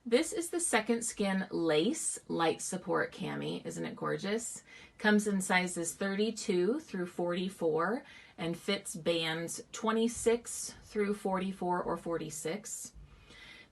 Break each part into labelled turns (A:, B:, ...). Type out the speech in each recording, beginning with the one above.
A: This is the Second Skin Lace Light Support Cami. Isn't it gorgeous? Comes in sizes 32 through 44 and fits bands 26 through 44 or 46.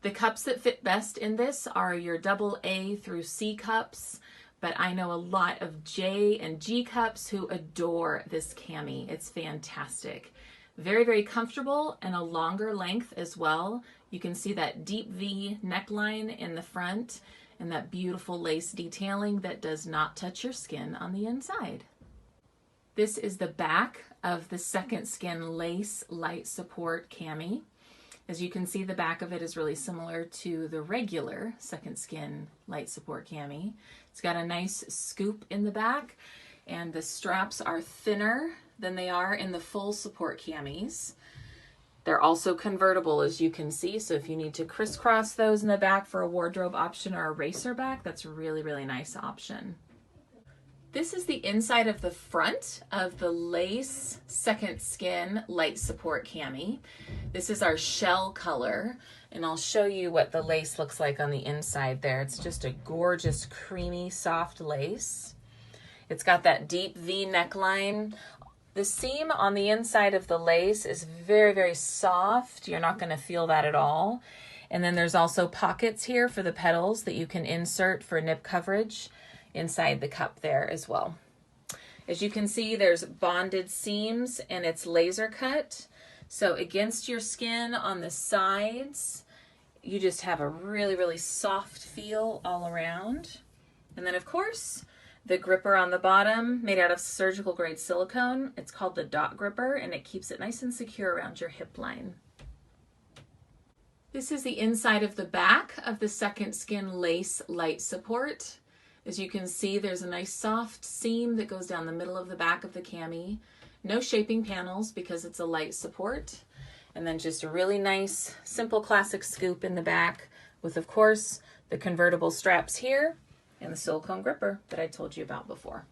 A: The cups that fit best in this are your AA through C cups, but I know a lot of J and G cups who adore this cami. It's fantastic. Very, very comfortable and a longer length as well. You can see that deep V neckline in the front and that beautiful lace detailing that does not touch your skin on the inside. This is the back of the Second Skin Lace Light Support Cami. As you can see, the back of it is really similar to the regular Second Skin Light Support Cami. It's got a nice scoop in the back, and the straps are thinner than they are in the full support camis. They're also convertible, as you can see, so if you need to crisscross those in the back for a wardrobe option or a racer back, that's a really, really nice option. This is the inside of the front of the Lace Second Skin Light Support Cami. This is our shell color, and I'll show you what the lace looks like on the inside there. It's just a gorgeous, creamy, soft lace. It's got that deep V neckline. The seam on the inside of the lace is very, very soft. You're not going to feel that at all. And then there's also pockets here for the petals that you can insert for nip coverage inside the cup there as well. As you can see, there's bonded seams and it's laser cut. So against your skin on the sides, you just have a really, really soft feel all around. And then of course, the gripper on the bottom, made out of surgical grade silicone. It's called the dot gripper, and it keeps it nice and secure around your hip line. This is the inside of the back of the Second Skin Lace Light Support. As you can see, there's a nice soft seam that goes down the middle of the back of the cami. No shaping panels because it's a light support. And then just a really nice, simple classic scoop in the back with, of course, the convertible straps here and the silicone gripper that I told you about before.